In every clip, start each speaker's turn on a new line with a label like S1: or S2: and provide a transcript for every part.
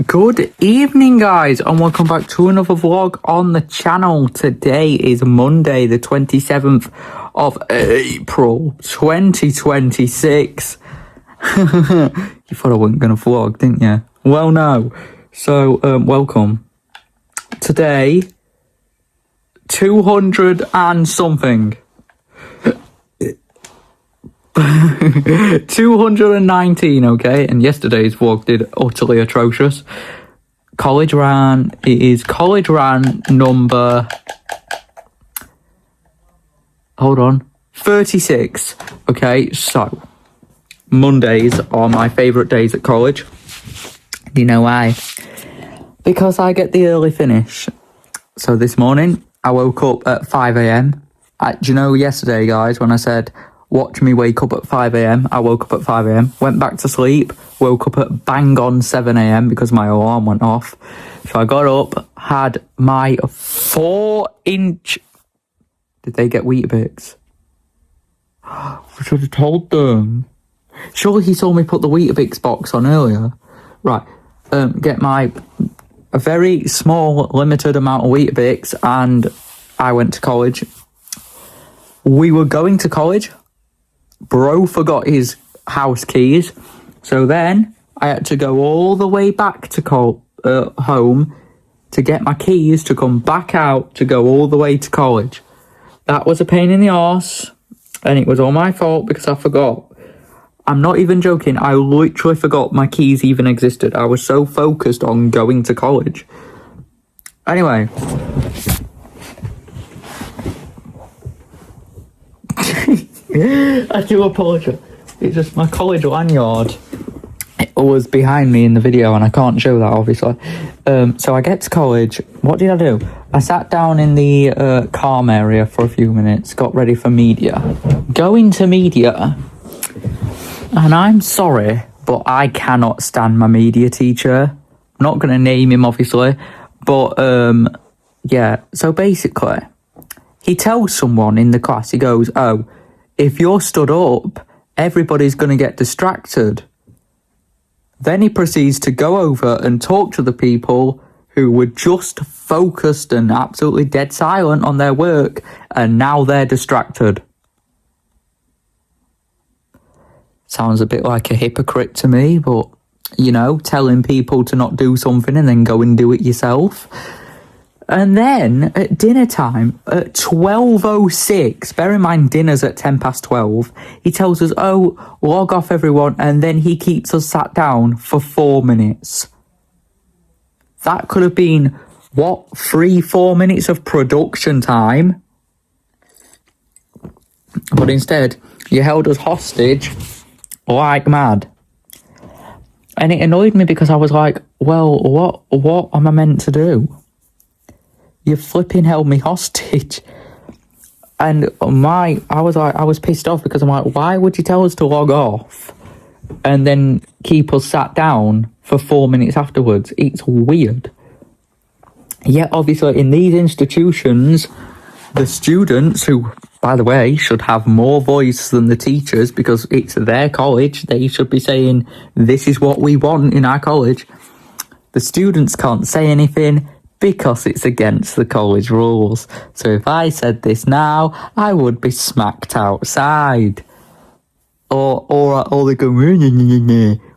S1: Good evening, guys, and welcome back to another vlog on the channel. Today is Monday, the 27th of April, 2026. You thought I wasn't going to vlog, didn't you? Well, no. So, welcome. Today, 200 and something. 219, okay? And yesterday's vlog did utterly atrocious. College ran, it is college ran number, hold on, 36. Okay, so, Mondays are my favourite days at college. Do you know why? Because I get the early finish. So this morning, I woke up at 5 a.m. Do you know yesterday, guys, when I said, watch me wake up at 5 a.m. I woke up at 5 a.m. Went back to sleep. Woke up at bang on 7 a.m. because my alarm went off. So I got up, had my 4-inch... Did they get Weetabix? I should have told them. Surely he saw me put the Weetabix box on earlier. Right. Get my... a very small, limited amount of Weetabix, and I went to college. We were going to college. Bro forgot his house keys, so then I had to go all the way back to home to get my keys to come back out to go all the way to college. That was a pain in the arse, and it was all my fault because I forgot. I'm not even joking, I literally forgot my keys even existed. I was so focused on going to college. Anyway. I do apologise. It's just my college lanyard. It was behind me in the video and I can't show that, obviously. So I get to college. What did I do? I sat down in the calm area for a few minutes, got ready for media. Going to media, and I'm sorry, but I cannot stand my media teacher. I'm not going to name him, obviously. But, yeah. So basically, he tells someone in the class, he goes, oh, if you're stood up, everybody's going to get distracted. Then he proceeds to go over and talk to the people who were just focused and absolutely dead silent on their work, and now they're distracted. Sounds a bit like a hypocrite to me, but, you know, telling people to not do something and then go and do it yourself. And then at dinner time at 12:06, bear in mind dinner's at 12:10, he tells us, oh, log off everyone, and then he keeps us sat down for 4 minutes. That could have been, what, 3-4 minutes of production time? But instead, you held us hostage like mad. And it annoyed me because I was like, well, what am I meant to do? You flipping held me hostage. And I was pissed off because I'm like, why would you tell us to log off and then keep us sat down for 4 minutes afterwards? It's weird. Yet obviously in these institutions, the students, who, by the way, should have more voice than the teachers because it's their college, they should be saying, this is what we want in our college. The students can't say anything because it's against the college rules. So if I said this now, I would be smacked outside. Or they go,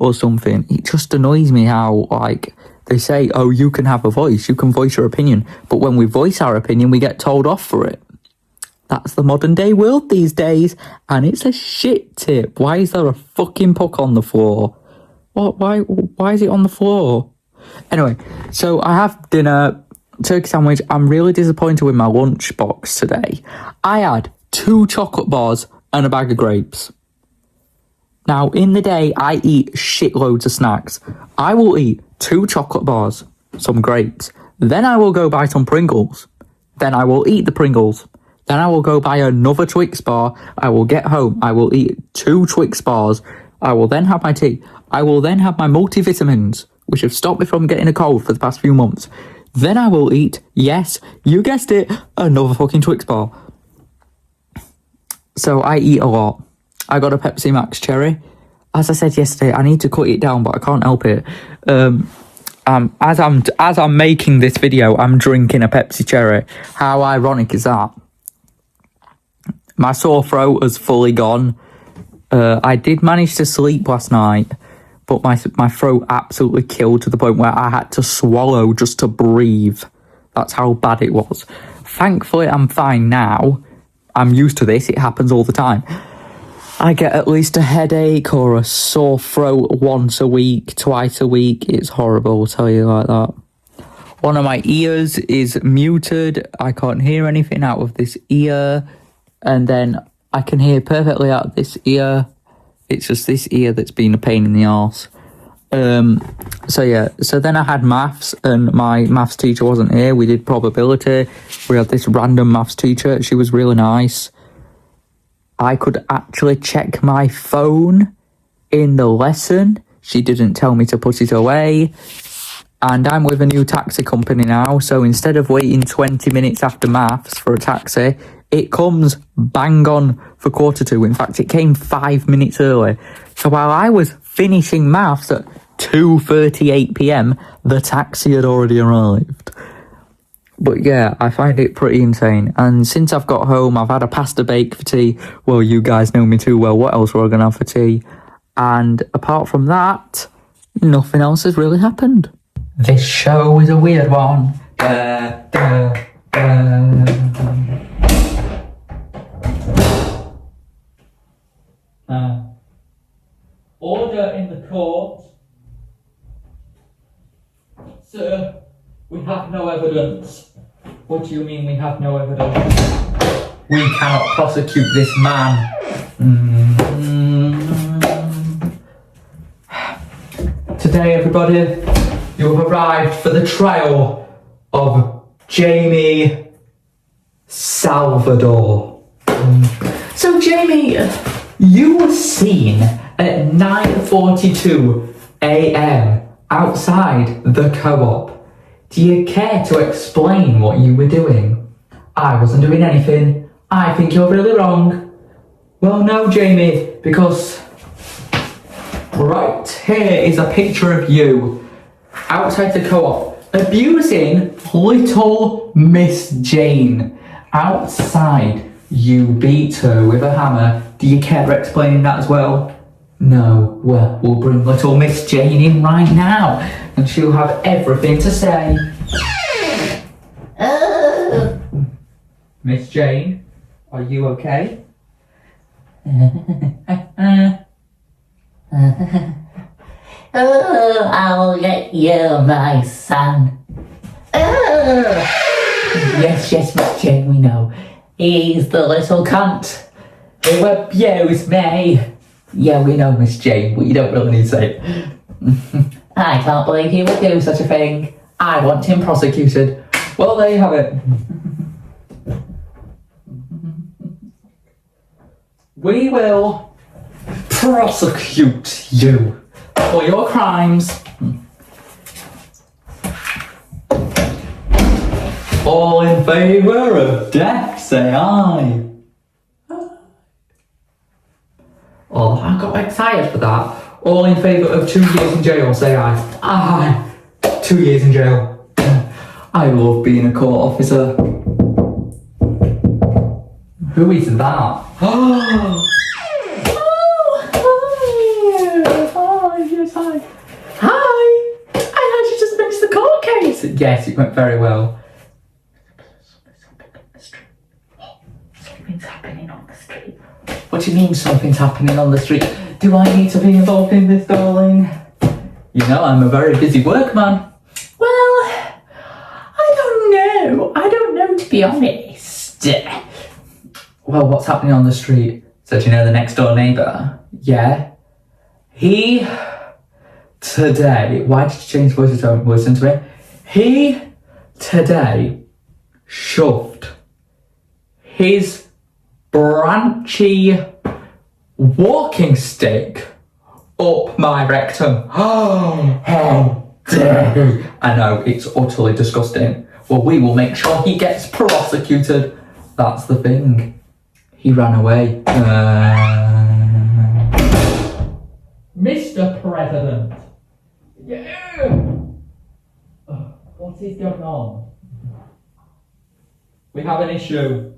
S1: or something. It just annoys me how, like, they say, oh, you can have a voice, you can voice your opinion. But when we voice our opinion, we get told off for it. That's the modern day world these days, and it's a shit tip. Why is there a fucking puck on the floor? What? Why is it on the floor? Anyway, so I have dinner, turkey sandwich. I'm really disappointed with my lunch box today. I had 2 chocolate bars and a bag of grapes. Now, in the day, I eat shitloads of snacks. I will eat 2 chocolate bars, some grapes. Then I will go buy some Pringles. Then I will eat the Pringles. Then I will go buy another Twix bar. I will get home. I will eat 2 Twix bars. I will then have my tea. I will then have my multivitamins, which have stopped me from getting a cold for the past few months. Then I will eat, yes, you guessed it, another fucking Twix bar. So I eat a lot. I got a Pepsi Max cherry. As I said yesterday, I need to cut it down, but I can't help it. as I'm making this video, I'm drinking a Pepsi Cherry. How ironic is that? My sore throat has fully gone. I did manage to sleep last night, but my throat absolutely killed to the point where I had to swallow just to breathe. That's how bad it was. Thankfully, I'm fine now. I'm used to this. It happens all the time. I get at least a headache or a sore throat once a week, twice a week. It's horrible, I'll tell you like that. One of my ears is muted. I can't hear anything out of this ear. And then I can hear perfectly out of this ear. It's just this ear that's been a pain in the arse. So then I had maths, and my maths teacher wasn't here. We did probability. We had this random maths teacher. She was really nice. I could actually check my phone in the lesson. She didn't tell me to put it away. And I'm with a new taxi company now, so instead of waiting 20 minutes after maths for a taxi, it comes bang on for 1:45. In fact, it came 5 minutes early. So while I was finishing maths at 2:38 p.m, the taxi had already arrived. But yeah, I find it pretty insane. And since I've got home, I've had a pasta bake for tea. Well, you guys know me too well. What else were I going to have for tea? And apart from that, nothing else has really happened. This show is a weird one. Order in the court. Sir, we have no evidence. What do you mean we have no evidence? We cannot prosecute this man. Today, everybody, you have arrived for the trial of Jamie Salvador. So, Jamie, you were seen at 9:42 a.m. outside the co-op. Do you care to explain what you were doing? I wasn't doing anything. I think you're really wrong. Well, no, Jamie, because right here is a picture of you outside the co-op abusing little Miss Jane. Outside, you beat her with a hammer. Do you care explaining that as well? No. Well, we'll bring little Miss Jane in right now, and she'll have everything to say. Miss Jane, are you okay?
S2: Oh, I will get you, my son.
S1: Yes, Miss Jane, we know.
S2: He's the little cunt who abused me.
S1: Yeah, we know, Miss Jane, but you don't really need to say it.
S2: I can't believe he would do such a thing.
S1: I want him prosecuted. Well, there you have it. We will prosecute you for your crimes. All in favour of death, say aye. Oh, I got excited for that. All in favour of 2 years in jail, say aye. Aye. 2 years in jail. I love being a court officer. Who is that?
S2: Oh, yes, hi. Hi. I heard you just finished the court case.
S1: Yes, it went very well.
S2: Something's happening on the street.
S1: What do you mean something's happening on the street? Do I need to be involved in this, darling? You know, I'm a very busy workman.
S2: Well, I don't know to be honest.
S1: Well, what's happening on the street? So do you know the next door neighbour? Yeah. He, today, why did you change voices? Don't listen to me. He, today, shoved his branchy walking stick up my rectum. Oh, how dare he! I know, it's utterly disgusting. Well, we will make sure he gets prosecuted. That's the thing. He ran away.
S2: Mr. President.
S1: Yeah. What is going on? We have an issue.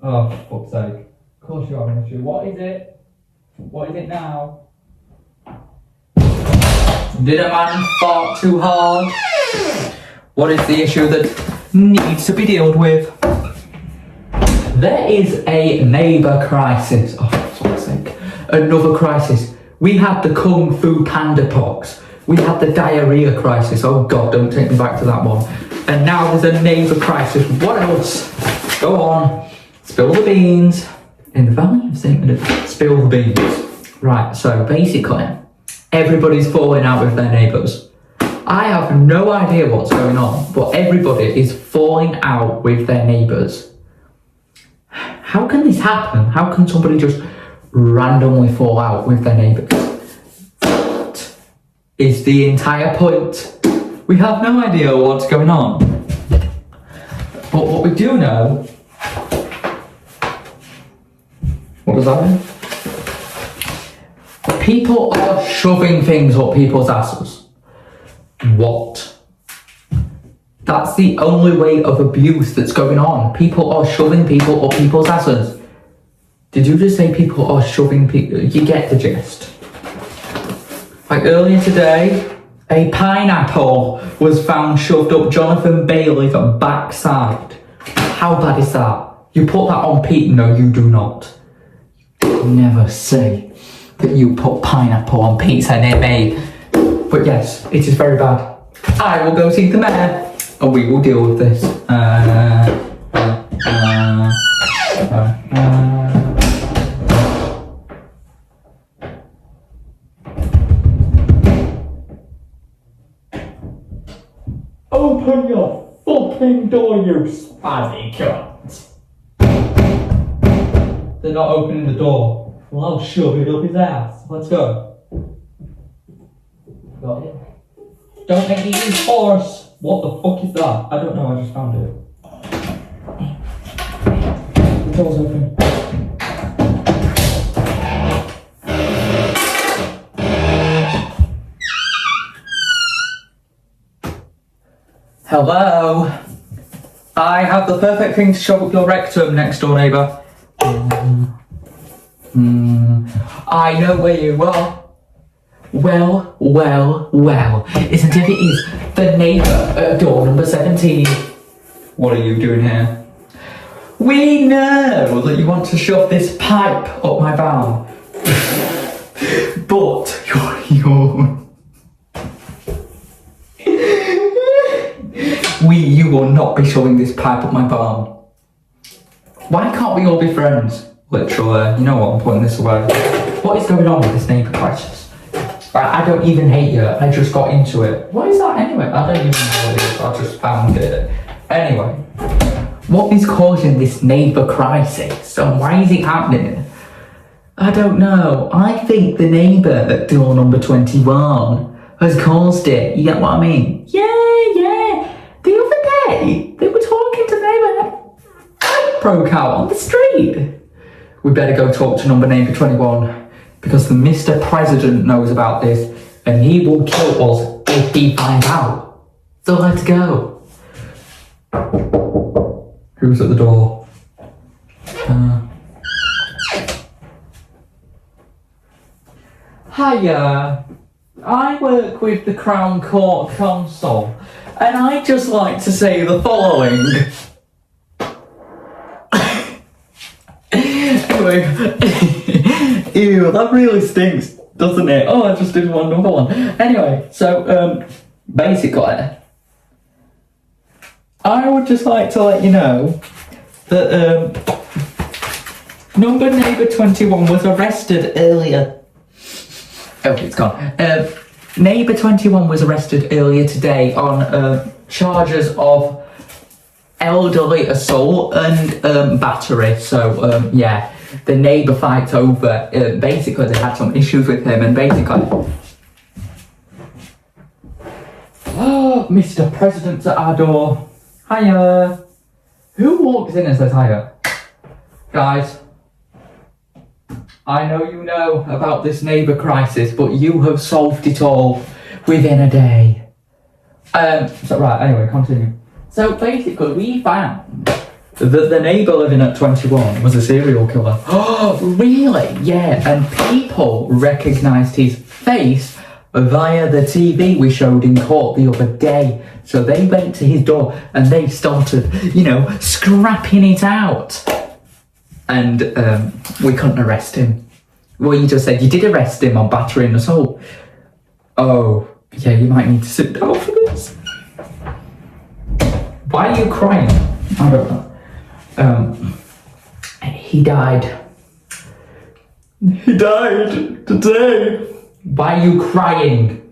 S1: Oh, for fuck's sake. Of course you have an issue. What is it? What is it now? Did a man fart too hard? What is the issue that needs to be dealt with? There is a neighbour crisis. Oh, for fuck's sake. Another crisis. We had the Kung Fu Panda pox. We had the diarrhea crisis. Oh God, don't take me back to that one. And now there's a neighbour crisis. What else? Go on. Spill the beans. In the Valley of St. Benedict. Spill the beans. Right, so basically, everybody's falling out with their neighbours. I have no idea what's going on, but everybody is falling out with their neighbours. How can this happen? How can somebody just randomly fall out with their neighbours? That is the entire point. We have no idea what's going on. But what we do know... What does that mean? People are shoving things up people's asses. What? That's the only way of abuse that's going on. People are shoving people up people's asses. Did you just say people are shoving people? You get the gist. Like earlier today, a pineapple was found shoved up Jonathan Bailey's backside. How bad is that? You put that on Pete? No, you do not. Never say that you put pineapple on pizza near me. But yes, it is very bad. I will go see the mayor and we will deal with this. Open your fucking door, you spazzy cunt. They're not opening the door. Well, I'll shove it up his ass. Let's go. Got it? Don't make me use force. What the fuck is that? I don't know, I just found it. The door's open. Hello? I have the perfect thing to shove up your rectum, next door neighbour. I know where you are. Well. Isn't it? It is the neighbour at door number 17. What are you doing here? We know that you want to shove this pipe up my bum. But you're... You will not be shoving this pipe up my bum. Why can't we all be friends? Literally, you know what, I'm putting this away. What is going on with this neighbour crisis? I don't even hate you, I just got into it. What is that anyway? I don't even know what it is, I just found it. Anyway, what is causing this neighbour crisis and why is it happening? I don't know. I think the neighbour at door number 21 has caused it, you get what I mean? Yeah. The other day, they were talking to the neighbour, fight broke out on the street. We better go talk to neighbour 21 because the Mr. President knows about this and he will kill us if he finds out. So let's go. Who's at the door? Hiya. I work with the Crown Court Council and I'd just like to say the following. Anyway, ew, that really stinks, doesn't it? Oh, I just did another one. Anyway, so, basically, I would just like to let you know that, neighbour 21 was arrested earlier. Oh, it's gone. Neighbour 21 was arrested earlier today on, charges of elderly assault and battery. So yeah, the neighbour fights over. Basically, they had some issues with him, and basically, oh, Mr. President's at our door. Hiya. Who walks in and says hiya? Guys, I know you know about this neighbour crisis, but you have solved it all within a day. So right, anyway, continue. So basically, we found that the neighbour living at 21 was a serial killer. Oh, really? Yeah, and people recognised his face via the TV we showed in court the other day. So they went to his door and they started, scrapping it out. And we couldn't arrest him. Well, you just said you did arrest him on battery and assault. Oh, yeah, you might need to sit down for this. Why are you crying? I don't know. He died. He died today. Why are you crying?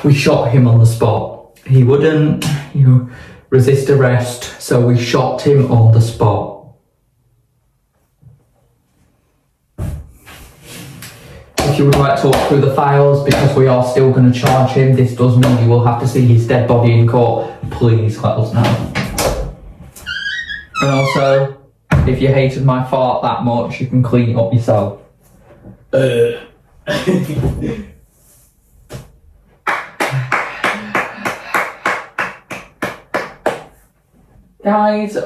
S1: We shot him on the spot. He wouldn't, resist arrest, so we shot him on the spot. If you would like to talk through the files, because we are still going to charge him, this does mean you will have to see his dead body in court, please let us know. And also, if you hated my fart that much, you can clean it up yourself. Guys,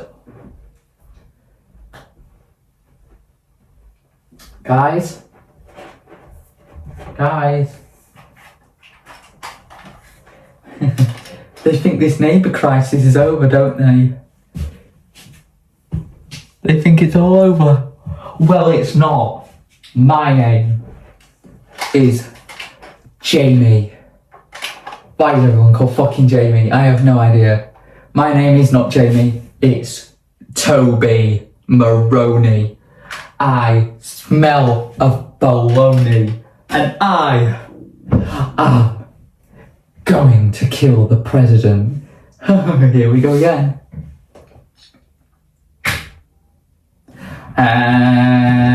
S1: they think this neighbour crisis is over, don't they? They think it's all over. Well, it's not. My name is Jamie. Why is everyone called fucking Jamie? I have no idea. My name is not Jamie, it's Toby Maroney. I smell of baloney, and I am going to kill the president. Here we go again. And